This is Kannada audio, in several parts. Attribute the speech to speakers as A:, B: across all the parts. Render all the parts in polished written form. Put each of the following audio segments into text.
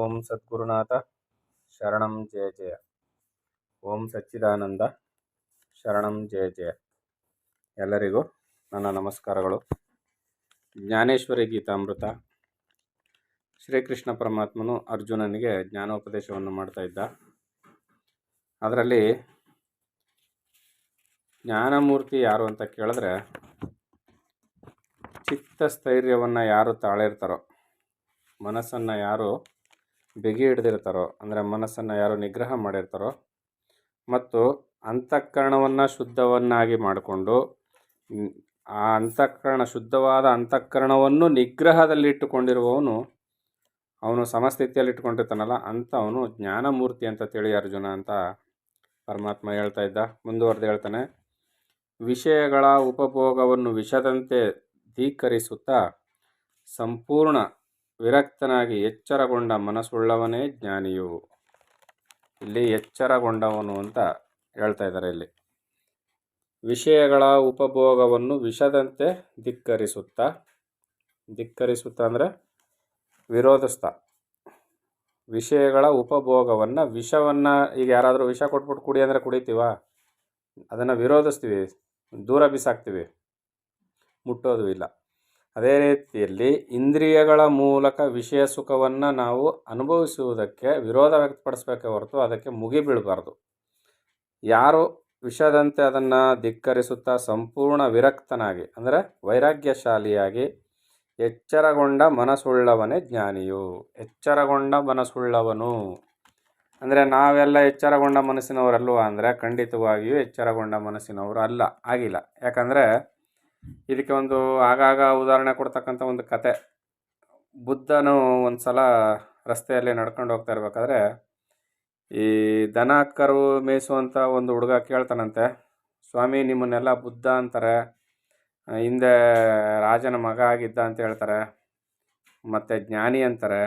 A: ಓಂ ಸದ್ಗುರುನಾಥ ಶರಣಂ ಜಯ ಜಯ. ಓಂ ಸಚ್ಚಿದಾನಂದ ಶರಣಂ ಜಯ ಜಯ. ಎಲ್ಲರಿಗೂ ನನ್ನ ನಮಸ್ಕಾರಗಳು. ಜ್ಞಾನೇಶ್ವರಿ ಗೀತಾಮೃತ. ಶ್ರೀಕೃಷ್ಣ ಪರಮಾತ್ಮನು ಅರ್ಜುನನಿಗೆ ಜ್ಞಾನೋಪದೇಶವನ್ನು ಮಾಡ್ತಾ ಇದ್ದ. ಅದರಲ್ಲಿ ಜ್ಞಾನಮೂರ್ತಿ ಯಾರು ಅಂತ ಕೇಳಿದ್ರೆ, ಚಿತ್ತಸ್ಥೈರ್ಯವನ್ನು ಯಾರು ತಾಳಿರ್ತಾರೋ, ಮನಸ್ಸನ್ನು ಯಾರು ಬಿಗಿ ಹಿಡ್ದಿರ್ತಾರೋ, ಅಂದರೆ ಮನಸ್ಸನ್ನು ಯಾರು ನಿಗ್ರಹ ಮಾಡಿರ್ತಾರೋ, ಮತ್ತು ಅಂತಃಕರಣವನ್ನು ಶುದ್ಧವನ್ನಾಗಿ ಮಾಡಿಕೊಂಡು ಆ ಶುದ್ಧವಾದ ಅಂತಃಕರಣವನ್ನು ನಿಗ್ರಹದಲ್ಲಿಟ್ಟುಕೊಂಡಿರುವವನು, ಅವನು ಸಮಸ್ಥಿತಿಯಲ್ಲಿ ಇಟ್ಕೊಂಡಿರ್ತಾನಲ್ಲ ಅಂಥವನು ಜ್ಞಾನಮೂರ್ತಿ ಅಂತ ತಿಳಿ ಅರ್ಜುನ ಅಂತ ಪರಮಾತ್ಮ ಹೇಳ್ತಾ ಇದ್ದ. ಮುಂದುವರೆದು ಹೇಳ್ತಾನೆ, ವಿಷಯಗಳ ಉಪಭೋಗವನ್ನು ವಿಷದಂತೆ ಧೀಕರಿಸುತ್ತಾ ಸಂಪೂರ್ಣ ವಿರಕ್ತನಾಗಿ ಎಚ್ಚರಗೊಂಡ ಮನಸ್ಸುಳ್ಳವನೇ ಜ್ಞಾನಿಯು. ಇಲ್ಲಿ ಎಚ್ಚರಗೊಂಡವನು ಅಂತ ಹೇಳ್ತಾ ಇದ್ದಾರೆ. ಇಲ್ಲಿ ವಿಷಯಗಳ ಉಪಭೋಗವನ್ನು ವಿಷದಂತೆ ಧಿಕ್ಕರಿಸುತ್ತಾ ಅಂದರೆ ವಿರೋಧಿಸ್ತಾ, ವಿಷಯಗಳ ಉಪಭೋಗವನ್ನು, ವಿಷವನ್ನು, ಈಗ ಯಾರಾದರೂ ವಿಷ ಕೊಟ್ಬಿಟ್ಟು ಕುಡಿ ಅಂದರೆ ಕುಡಿತೀವ, ಅದನ್ನು ವಿರೋಧಿಸ್ತೀವಿ, ದೂರ ಬಿಸಾಕ್ತೀವಿ, ಮುಟ್ಟೋದು ಇಲ್ಲ. ಅದೇ ರೀತಿಯಲ್ಲಿ ಇಂದ್ರಿಯಗಳ ಮೂಲಕ ವಿಷಯ ಸುಖವನ್ನು ನಾವು ಅನುಭವಿಸುವುದಕ್ಕೆ ವಿರೋಧ ವ್ಯಕ್ತಪಡಿಸಬೇಕೇ ಹೊರತು ಅದಕ್ಕೆ ಮುಗಿಬೀಳಬಾರ್ದು. ಯಾರು ವಿಷದಂತೆ ಅದನ್ನು ಧಿಕ್ಕರಿಸುತ್ತಾ ಸಂಪೂರ್ಣ ವಿರಕ್ತನಾಗಿ ಅಂದರೆ ವೈರಾಗ್ಯಶಾಲಿಯಾಗಿ ಎಚ್ಚರಗೊಂಡ ಮನಸ್ಸುಳ್ಳವನೇ ಜ್ಞಾನಿಯು. ಎಚ್ಚರಗೊಂಡ ಮನಸ್ಸುಳ್ಳವನು ಅಂದರೆ ನಾವೆಲ್ಲ ಎಚ್ಚರಗೊಂಡ ಮನಸ್ಸಿನವರಲ್ವ ಅಂದರೆ ಖಂಡಿತವಾಗಿಯೂ ಎಚ್ಚರಗೊಂಡ ಮನಸ್ಸಿನವರು ಆಗಿಲ್ಲ. ಯಾಕಂದರೆ ಇದಕ್ಕೆ ಒಂದು ಆಗಾಗ ಉದಾಹರಣೆ ಕೊಡ್ತಕ್ಕಂಥ ಒಂದು ಕತೆ. ಬುದ್ಧನು ಒಂದು ಸಲ ರಸ್ತೆಯಲ್ಲಿ ನಡ್ಕೊಂಡು ಹೋಗ್ತಾ ಇರ್ಬೇಕಾದ್ರೆ ಈ ದನ ಕರು ಮೇಯಿಸುವಂಥ ಒಂದು ಹುಡುಗ ಕೇಳ್ತಾನಂತೆ, ಸ್ವಾಮಿ ನಿಮ್ಮನ್ನೆಲ್ಲ ಬುದ್ಧ ಅಂತಾರೆ, ಹಿಂದೆ ರಾಜನ ಮಗ ಆಗಿದ್ದ ಅಂತ ಹೇಳ್ತಾರೆ, ಮತ್ತು ಜ್ಞಾನಿ ಅಂತಾರೆ,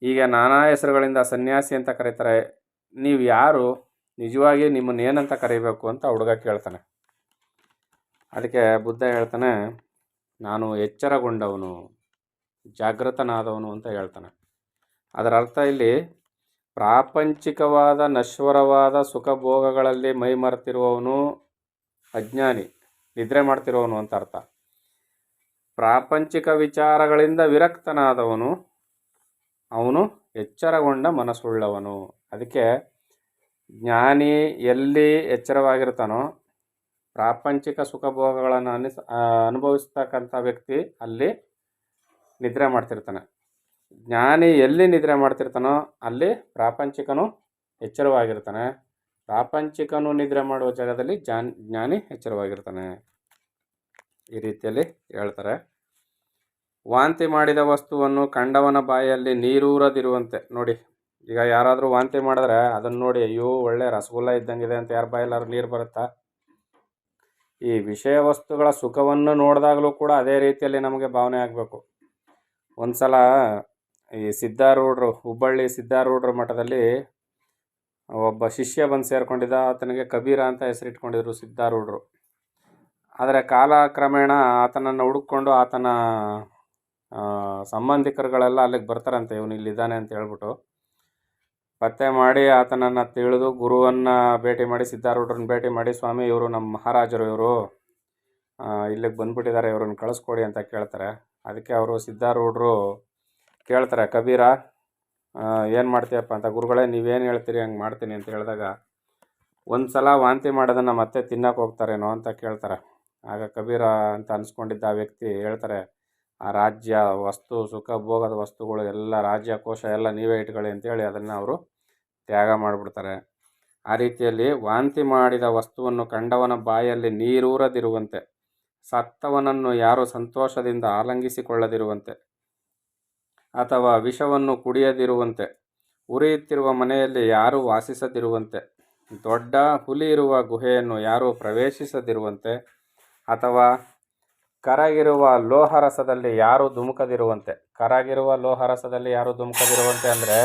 A: ಈಗ ನಾನಾ ಹೆಸರುಗಳಿಂದ ಸನ್ಯಾಸಿ ಅಂತ ಕರೀತಾರೆ, ನೀವು ಯಾರು, ನಿಜವಾಗಿ ನಿಮ್ಮನ್ನು ಏನಂತ ಕರೀಬೇಕು ಅಂತ ಹುಡುಗ ಕೇಳ್ತಾನೆ. ಅದಕ್ಕೆ ಬುದ್ಧ ಹೇಳ್ತಾನೆ, ನಾನು ಎಚ್ಚರಗೊಂಡವನು, ಜಾಗೃತನಾದವನು ಅಂತ ಹೇಳ್ತಾನೆ. ಅದರ ಅರ್ಥ ಇಲ್ಲಿ ಪ್ರಾಪಂಚಿಕವಾದ ನಶ್ವರವಾದ ಸುಖಭೋಗಗಳಲ್ಲಿ ಮೈ ಮರೆತಿರುವವನು ಅಜ್ಞಾನಿ, ನಿದ್ರೆ ಮಾಡ್ತಿರುವವನು ಅಂತ ಅರ್ಥ. ಪ್ರಾಪಂಚಿಕ ವಿಚಾರಗಳಿಂದ ವಿರಕ್ತನಾದವನು ಅವನು ಎಚ್ಚರಗೊಂಡ ಮನಸ್ಸುಳ್ಳವನು. ಅದಕ್ಕೆ ಜ್ಞಾನಿ ಎಲ್ಲಿ ಎಚ್ಚರವಾಗಿರ್ತಾನೋ, ಪ್ರಾಪಂಚಿಕ ಸುಖಭೋಗಗಳನ್ನು ಅನುಭವಿಸ್ತಕ್ಕಂಥ ವ್ಯಕ್ತಿ ಅಲ್ಲಿ ನಿದ್ರೆ ಮಾಡ್ತಿರ್ತಾನೆ. ಜ್ಞಾನಿ ಎಲ್ಲಿ ನಿದ್ರೆ ಮಾಡ್ತಿರ್ತಾನೋ ಅಲ್ಲಿ ಪ್ರಾಪಂಚಿಕನು ಎಚ್ಚರವಾಗಿರ್ತಾನೆ. ಪ್ರಾಪಂಚಿಕನು ನಿದ್ರೆ ಮಾಡುವ ಜಾಗದಲ್ಲಿ ಜ್ಞಾನಿ ಎಚ್ಚರವಾಗಿರ್ತಾನೆ. ಈ ರೀತಿಯಲ್ಲಿ ಹೇಳ್ತಾರೆ. ವಾಂತಿ ಮಾಡಿದ ವಸ್ತುವನ್ನು ಕಂಡವನ ಬಾಯಲ್ಲಿ ನೀರೂರದಿರುವಂತೆ ನೋಡಿ. ಈಗ ಯಾರಾದರೂ ವಾಂತಿ ಮಾಡಿದ್ರೆ ಅದನ್ನು ನೋಡಿ, ಅಯ್ಯೋ ಒಳ್ಳೆ ರಸಗುಲ್ಲ ಇದ್ದಂಗಿದೆ ಅಂತ ಯಾರ ಬಾಯಲ್ಲಾದ್ರೂ ನೀರು ಬರುತ್ತಾ? ಈ ವಿಷಯ ವಸ್ತುಗಳ ಸುಖವನ್ನು ನೋಡಿದಾಗಲೂ ಕೂಡ ಅದೇ ರೀತಿಯಲ್ಲಿ ನಮಗೆ ಭಾವನೆ ಆಗಬೇಕು. ಒಂದು ಸಲ ಈ ಸಿದ್ಧಾರೂಢರು, ಹುಬ್ಬಳ್ಳಿ ಸಿದ್ಧಾರೂಢರ ಮಠದಲ್ಲಿ ಒಬ್ಬ ಶಿಷ್ಯ ಬಂದು ಸೇರಿಕೊಂಡಿದ್ದ. ಆತನಿಗೆ ಕಬೀರ ಅಂತ ಹೆಸರಿಟ್ಕೊಂಡಿದ್ರು ಸಿದ್ಧಾರೂಢರು. ಆದರೆ ಕಾಲಕ್ರಮೇಣ ಆತನನ್ನು ಹುಡುಕೊಂಡು ಆತನ ಸಂಬಂಧಿಕರುಗಳೆಲ್ಲ ಅಲ್ಲಿಗೆ ಬರ್ತಾರಂತೆ, ಇವನು ಇಲ್ಲಿದ್ದಾನೆ ಅಂತ ಹೇಳ್ಬಿಟ್ಟು ಪತ್ತೆ ಮಾಡಿ ಆತನನ್ನು ತಿಳಿದು ಗುರುವನ್ನು ಭೇಟಿ ಮಾಡಿ, ಸಿದ್ಧಾರೂಢರನ್ನ ಭೇಟಿ ಮಾಡಿ, ಸ್ವಾಮಿ ಇವರು ನಮ್ಮ ಮಹಾರಾಜರು, ಇವರು ಇಲ್ಲಿಗೆ ಬಂದುಬಿಟ್ಟಿದ್ದಾರೆ, ಇವ್ರನ್ನ ಕಳಿಸ್ಕೊಡಿ ಅಂತ ಕೇಳ್ತಾರೆ. ಅದಕ್ಕೆ ಅವರು ಸಿದ್ಧಾರೂಢರು ಕೇಳ್ತಾರೆ, ಕಬೀರ ಏನು ಮಾಡ್ತೀಯಪ್ಪ ಅಂತ. ಗುರುಗಳೇ ನೀವೇನು ಹೇಳ್ತೀರಿ ಹಂಗೆ ಮಾಡ್ತೀನಿ ಅಂತ ಹೇಳಿದಾಗ, ಒಂದು ಸಲ ವಾಂತಿ ಮಾಡೋದನ್ನು ಮತ್ತೆ ತಿನ್ನಕ್ಕೆ ಹೋಗ್ತಾರೇನೋ ಅಂತ ಕೇಳ್ತಾರೆ. ಆಗ ಕಬೀರ ಅಂತ ಅನಿಸ್ಕೊಂಡಿದ್ದ ಆ ವ್ಯಕ್ತಿ ಹೇಳ್ತಾರೆ, ಆ ರಾಜ್ಯ ವಸ್ತು ಸುಖ ಭೋಗದ ವಸ್ತುಗಳು ಎಲ್ಲ, ರಾಜ್ಯ ಕೋಶ ಎಲ್ಲ ನೀವೇ ಇಟ್ಕೊಳ್ಳಿ ಅಂತೇಳಿ ಅದನ್ನು ಅವರು ತ್ಯಾಗ ಮಾಡಿಬಿಡ್ತಾರೆ. ಆ ರೀತಿಯಲ್ಲಿ ವಾಂತಿ ಮಾಡಿದ ವಸ್ತುವನ್ನು ಕಂಡವನ ಬಾಯಲ್ಲಿ ನೀರೂರದಿರುವಂತೆ, ಸತ್ತವನನ್ನು ಯಾರು ಸಂತೋಷದಿಂದ ಆಲಂಗಿಸಿಕೊಳ್ಳದಿರುವಂತೆ, ಅಥವಾ ವಿಷವನ್ನು ಕುಡಿಯದಿರುವಂತೆ, ಉರಿಯುತ್ತಿರುವ ಮನೆಯಲ್ಲಿ ಯಾರೂ ವಾಸಿಸದಿರುವಂತೆ, ದೊಡ್ಡ ಹುಲಿ ಇರುವ ಗುಹೆಯನ್ನು ಯಾರೂ ಪ್ರವೇಶಿಸದಿರುವಂತೆ, ಅಥವಾ ಕರಗಿರುವ ಲೋಹರಸದಲ್ಲಿ ಯಾರೂ ಧುಮುಕದಿರುವಂತೆ. ಕರಗಿರುವ ಲೋಹರಸದಲ್ಲಿ ಯಾರೂ ಧುಮುಕದಿರುವಂತೆ ಅಂದರೆ,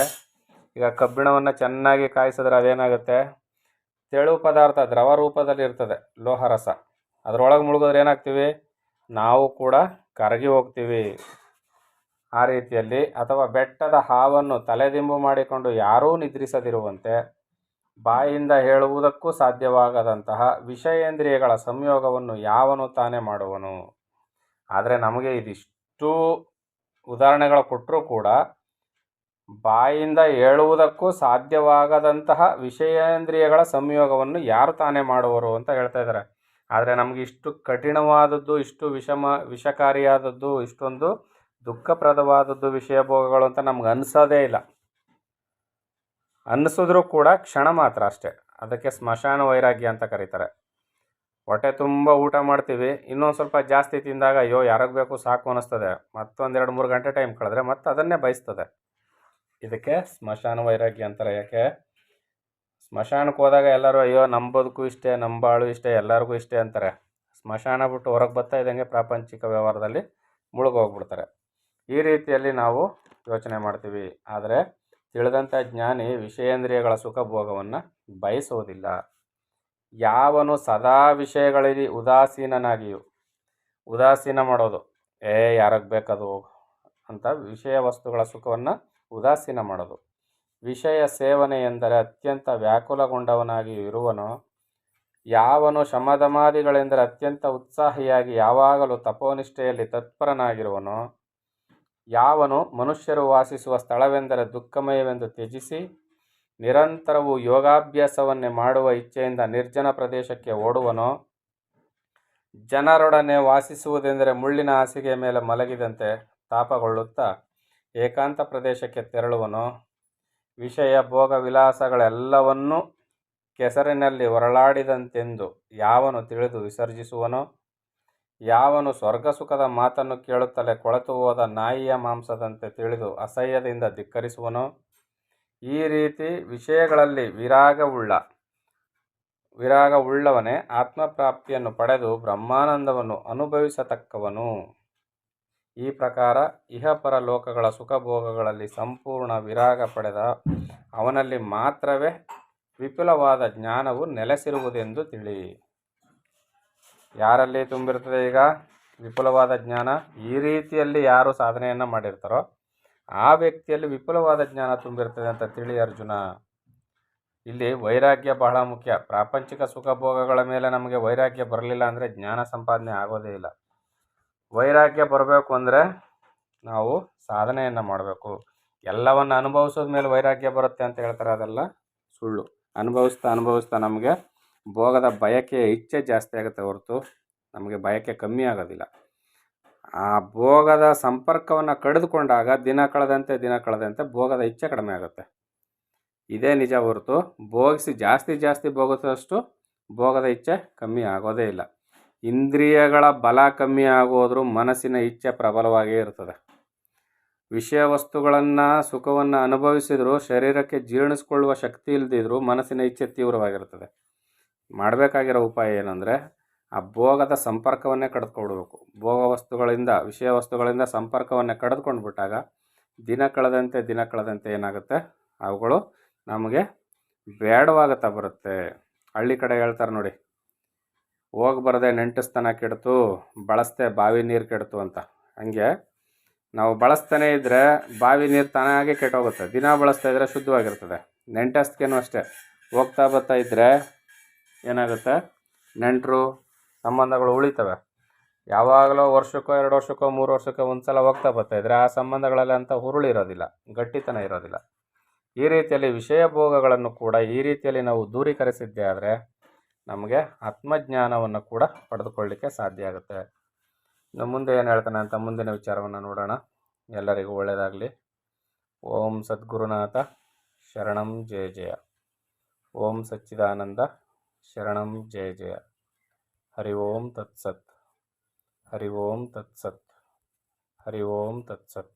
A: ಈಗ ಕಬ್ಬಿಣವನ್ನು ಚೆನ್ನಾಗಿ ಕಾಯಿಸಿದ್ರೆ ಅದೇನಾಗುತ್ತೆ, ತೆಳು ಪದಾರ್ಥ ದ್ರವ ರೂಪದಲ್ಲಿ ಇರ್ತದೆ ಲೋಹರಸ. ಅದರೊಳಗೆ ಮುಳುಗಿದ್ರೆ ಏನಾಗ್ತೀವಿ, ನಾವು ಕೂಡ ಕರಗಿ ಹೋಗ್ತೀವಿ. ಆ ರೀತಿಯಲ್ಲಿ, ಅಥವಾ ಬೆಟ್ಟದ ಹಾವನ್ನು ತಲೆದಿಂಬು ಮಾಡಿಕೊಂಡು ಯಾರೂ ನಿದ್ರಿಸದಿರುವಂತೆ ಬಾಯಿಂದ ಹೇಳುವುದಕ್ಕೂ ಸಾಧ್ಯವಾಗದಂತಹ ವಿಷಯೇಂದ್ರಿಯಗಳ ಸಂಯೋಗವನ್ನು ಯಾವನು ತಾನೇ ಮಾಡುವನು. ಆದರೆ ನಮಗೆ ಇದಿಷ್ಟು ಉದಾಹರಣೆಗಳು ಕೊಟ್ಟರೂ ಕೂಡ ಬಾಯಿಂದ ಹೇಳುವುದಕ್ಕೂ ಸಾಧ್ಯವಾಗದಂತಹ ವಿಷಯೇಂದ್ರಿಯಗಳ ಸಂಯೋಗವನ್ನು ಯಾರು ತಾನೇ ಮಾಡುವರು ಅಂತ ಹೇಳ್ತಾ ಇದ್ದಾರೆ. ಆದರೆ ನಮಗೆ ಇಷ್ಟು ಕಠಿಣವಾದದ್ದು, ಇಷ್ಟು ವಿಷಕಾರಿಯಾದದ್ದು, ಇಷ್ಟೊಂದು ದುಃಖಪ್ರದವಾದದ್ದು ವಿಷಯ ಭೋಗಗಳು ಅಂತ ನಮ್ಗೆ ಅನಿಸೋದೇ ಇಲ್ಲ. ಅನ್ನಿಸಿದ್ರೂ ಕೂಡ ಕ್ಷಣ ಮಾತ್ರ ಅಷ್ಟೇ. ಅದಕ್ಕೆ ಸ್ಮಶಾನ ವೈರಾಗ್ಯ ಅಂತ ಕರೀತಾರೆ. ಹೊಟ್ಟೆ ತುಂಬ ಊಟ ಮಾಡ್ತೀವಿ, ಇನ್ನೊಂದು ಸ್ವಲ್ಪ ಜಾಸ್ತಿ ತಿಂದಾಗ ಅಯ್ಯೋ ಯಾರಿಗೆ ಬೇಕು ಸಾಕು ಅನ್ನಿಸ್ತದೆ, ಮತ್ತೊಂದು 2-3 ಗಂಟೆ ಟೈಮ್ ಕಳೆದ್ರೆ ಮತ್ತೆ ಅದನ್ನೇ ಬಯಸ್ತದೆ. ಇದಕ್ಕೆ ಸ್ಮಶಾನ ವೈರಾಗ್ಯ ಅಂತಾರೆ. ಯಾಕೆ ಸ್ಮಶಾನಕ್ಕೆ ಹೋದಾಗ ಎಲ್ಲರೂ ಅಯ್ಯೋ ನಮ್ಮ ಬದುಕು ಇಷ್ಟೇ, ನಮ್ಮ ಬಾಳು ಇಷ್ಟೇ, ಎಲ್ಲರಿಗೂ ಇಷ್ಟೇ ಅಂತಾರೆ. ಸ್ಮಶಾನ ಬಿಟ್ಟು ಹೊರಗೆ ಬರ್ತಾ ಇದ್ದಂಗೆ ಪ್ರಾಪಂಚಿಕ ವ್ಯವಹಾರದಲ್ಲಿ ಮುಳುಗೋಗ್ಬಿಡ್ತಾರೆ. ಈ ರೀತಿಯಲ್ಲಿ ನಾವು ಯೋಚನೆ ಮಾಡ್ತೀವಿ. ಆದರೆ ತಿಳಿದಂಥ ಜ್ಞಾನಿ ವಿಷಯೇಂದ್ರಿಯಗಳ ಸುಖ ಭೋಗವನ್ನು ಬಯಸೋದಿಲ್ಲ. ಯಾವನು ಸದಾ ವಿಷಯಗಳಲ್ಲಿ ಉದಾಸೀನ ಮಾಡೋದು, ಯಾರಿಗೆ ಬೇಕದು ಅಂತ ವಿಷಯ ವಸ್ತುಗಳ ಸುಖವನ್ನು ಉದಾಸೀನ ಮಾಡೋದು, ವಿಷಯ ಸೇವನೆ ಎಂದರೆ ಅತ್ಯಂತ ವ್ಯಾಕುಲಗೊಂಡವನಾಗಿ ಇರುವನೋ, ಯಾವನು ಶಮದಮಾದಿಗಳೆಂದರೆ ಅತ್ಯಂತ ಉತ್ಸಾಹಿಯಾಗಿ ಯಾವಾಗಲೂ ತಪೋನಿಷ್ಠೆಯಲ್ಲಿ ತತ್ಪರನಾಗಿರುವನೋ, ಯಾವನು ಮನುಷ್ಯರು ವಾಸಿಸುವ ಸ್ಥಳವೆಂದರೆ ದುಃಖಮಯವೆಂದು ತ್ಯಜಿಸಿ ನಿರಂತರವೂ ಯೋಗಾಭ್ಯಾಸವನ್ನೇ ಮಾಡುವ ಇಚ್ಛೆಯಿಂದ ನಿರ್ಜನ ಪ್ರದೇಶಕ್ಕೆ ಓಡುವನೋ, ಜನರೊಡನೆ ವಾಸಿಸುವುದೆಂದರೆ ಮುಳ್ಳಿನ ಹಾಸಿಗೆ ಮೇಲೆ ಮಲಗಿದಂತೆ ತಾಪಗೊಳ್ಳುತ್ತಾ ಏಕಾಂತ ಪ್ರದೇಶಕ್ಕೆ ತೆರಳುವನೋ, ವಿಷಯ ಭೋಗ ವಿಲಾಸಗಳೆಲ್ಲವನ್ನೂ ಕೆಸರಿನಲ್ಲಿ ಹೊರಳಾಡಿದಂತೆಂದು ಯಾವನು ತಿಳಿದು ವಿಸರ್ಜಿಸುವನೋ, ಯಾವನು ಸ್ವರ್ಗ ಸುಖದ ಮಾತನ್ನು ಕೇಳುತ್ತಲೇ ಕೊಳೆತು ಹೋದ ನಾಯಿಯ ಮಾಂಸದಂತೆ ತಿಳಿದು ಅಸಹ್ಯದಿಂದ ಧಿಕ್ಕರಿಸುವನೋ, ಈ ರೀತಿ ವಿಷಯಗಳಲ್ಲಿ ವಿರಾಗವುಳ್ಳವನೇ ಆತ್ಮಪ್ರಾಪ್ತಿಯನ್ನು ಪಡೆದು ಬ್ರಹ್ಮಾನಂದವನ್ನು ಅನುಭವಿಸತಕ್ಕವನು. ಈ ಪ್ರಕಾರ ಇಹಪರ ಲೋಕಗಳ ಸುಖಭೋಗಗಳಲ್ಲಿ ಸಂಪೂರ್ಣ ವಿರಾಗ ಪಡೆದ ಅವನಲ್ಲಿ ಮಾತ್ರವೇ ವಿಪುಲವಾದ ಜ್ಞಾನವು ನೆಲೆಸಿರುವುದೆಂದು ತಿಳಿ. ಯಾರಲ್ಲಿ ತುಂಬಿರ್ತದೆ ಈಗ ವಿಪುಲವಾದ ಜ್ಞಾನ? ಈ ರೀತಿಯಲ್ಲಿ ಯಾರು ಸಾಧನೆಯನ್ನು ಮಾಡಿರ್ತಾರೋ ಆ ವ್ಯಕ್ತಿಯಲ್ಲಿ ವಿಪುಲವಾದ ಜ್ಞಾನ ತುಂಬಿರ್ತದೆ ಅಂತ ತಿಳಿ ಅರ್ಜುನ. ಇಲ್ಲಿ ವೈರಾಗ್ಯ ಬಹಳ ಮುಖ್ಯ. ಪ್ರಾಪಂಚಿಕ ಸುಖ ಭೋಗಗಳ ಮೇಲೆ ನಮಗೆ ವೈರಾಗ್ಯ ಬರಲಿಲ್ಲ ಅಂದರೆ ಜ್ಞಾನ ಸಂಪಾದನೆ ಆಗೋದೇ ಇಲ್ಲ. ವೈರಾಗ್ಯ ಬರಬೇಕು ಅಂದರೆ ನಾವು ಸಾಧನೆಯನ್ನು ಮಾಡಬೇಕು. ಎಲ್ಲವನ್ನು ಅನುಭವಿಸೋದ ಮೇಲೆ ವೈರಾಗ್ಯ ಬರುತ್ತೆ ಅಂತ ಹೇಳ್ತಾರೆ, ಅದೆಲ್ಲ ಸುಳ್ಳು. ಅನುಭವಿಸ್ತಾ ನಮಗೆ ಭೋಗದ ಬಯಕೆ ಇಚ್ಛೆ ಜಾಸ್ತಿ ಆಗುತ್ತೆ ಹೊರತು ನಮಗೆ ಬಯಕೆ ಕಮ್ಮಿ ಆಗೋದಿಲ್ಲ. ಆ ಭೋಗದ ಸಂಪರ್ಕವನ್ನು ಕಡಿದುಕೊಂಡಾಗ ದಿನ ಕಳೆದಂತೆ ಭೋಗದ ಇಚ್ಛೆ ಕಡಿಮೆ ಆಗುತ್ತೆ. ಇದೇ ನಿಜ ಹೊರತು ಭೋಗಿಸಿ ಜಾಸ್ತಿ ಭೋಗಿಸೋಷ್ಟು ಭೋಗದ ಇಚ್ಛೆ ಕಮ್ಮಿ ಆಗೋದೇ ಇಲ್ಲ. ಇಂದ್ರಿಯಗಳ ಬಲ ಕಮ್ಮಿ ಆಗೋದ್ರೂ ಮನಸ್ಸಿನ ಇಚ್ಛೆ ಪ್ರಬಲವಾಗಿಯೇ ಇರ್ತದೆ. ವಿಷಯ ವಸ್ತುಗಳನ್ನು ಸುಖವನ್ನು ಅನುಭವಿಸಿದರೂ ಶರೀರಕ್ಕೆ ಜೀರ್ಣಿಸ್ಕೊಳ್ಳುವ ಶಕ್ತಿ ಇಲ್ಲದಿದ್ರೂ ಮನಸ್ಸಿನ ಇಚ್ಛೆ ತೀವ್ರವಾಗಿರ್ತದೆ. ಮಾಡಬೇಕಾಗಿರೋ ಉಪಾಯ ಏನಂದರೆ ಆ ಭೋಗದ ಸಂಪರ್ಕವನ್ನೇ ಕಡಿದುಕೊಳ್ಬೇಕು. ವಿಷಯ ವಸ್ತುಗಳಿಂದ ಸಂಪರ್ಕವನ್ನೇ ಕಡಿದುಕೊಂಡು ಬಿಟ್ಟಾಗ ದಿನ ಕಳೆದಂತೆ ಏನಾಗುತ್ತೆ, ಅವುಗಳು ನಮಗೆ ಬೇಡವಾಗುತ್ತಾ ಬರುತ್ತೆ. ಹಳ್ಳಿ ಕಡೆ ಹೇಳ್ತಾರೆ ನೋಡಿ, ಹೋಗಿ ಬರದೆ ನೆಂಟಸ್ತನ ಕೆಡ್ತು, ಬಳಸ್ದೆ ಬಾವಿ ನೀರು ಕೆಡ್ತು ಅಂತ. ಹಂಗೆ ನಾವು ಬಳಸ್ತಾನೆ ಇದ್ದರೆ ಬಾವಿ ನೀರು ತಾನಾಗೆ ಕೆಟ್ಟೋಗುತ್ತೆ. ದಿನ ಬಳಸ್ತಾ ಇದ್ದರೆ ಶುದ್ಧವಾಗಿರ್ತದೆ. ನೆಂಟಸ್ತಿಗೆನೂ ಅಷ್ಟೇ, ಹೋಗ್ತಾ ಬರ್ತಾ ಇದ್ದರೆ ಏನಾಗುತ್ತೆ, ನೆಂಟರು ಸಂಬಂಧಗಳು ಉಳಿತವೆ. ಯಾವಾಗಲೂ ವರ್ಷಕ್ಕೋ 2 ವರ್ಷಕ್ಕೋ 3 ವರ್ಷಕ್ಕೋ ಒಂದು ಸಲ ಹೋಗ್ತಾ ಬರ್ತಾ ಇದ್ದರೆ ಆ ಸಂಬಂಧಗಳಲ್ಲಿ ಅಂಥ ಹುರುಳಿರೋದಿಲ್ಲ, ಗಟ್ಟಿತನ ಇರೋದಿಲ್ಲ. ಈ ರೀತಿಯಲ್ಲಿ ವಿಷಯ ಭೋಗಗಳನ್ನು ಕೂಡ ಈ ರೀತಿಯಲ್ಲಿ ನಾವು ದೂರೀಕರಿಸಿದ್ದೇ ಆದರೆ ನಮಗೆ ಆತ್ಮಜ್ಞಾನವನ್ನು ಕೂಡ ಪಡೆದುಕೊಳ್ಳಲಿಕ್ಕೆ ಸಾಧ್ಯ ಆಗುತ್ತೆ. ಇನ್ನು ಮುಂದೆ ಏನು ಹೇಳ್ತಾನೆ ಅಂತ ಮುಂದಿನ ವಿಚಾರವನ್ನು ನೋಡೋಣ. ಎಲ್ಲರಿಗೂ ಒಳ್ಳೆಯದಾಗಲಿ. ಓಂ ಸದ್ಗುರುನಾಥ ಶರಣಂ ಜಯ ಜಯ. ಓಂ ಸಚ್ಚಿದಾನಂದ ಶರಣಂ ಜಯ ಜಯ. ಹರಿ ಓಂ ತತ್ಸತ್. ಹರಿ ಓಂ ತತ್ಸತ್. ಹರಿ ಓಂ ತತ್ಸತ್.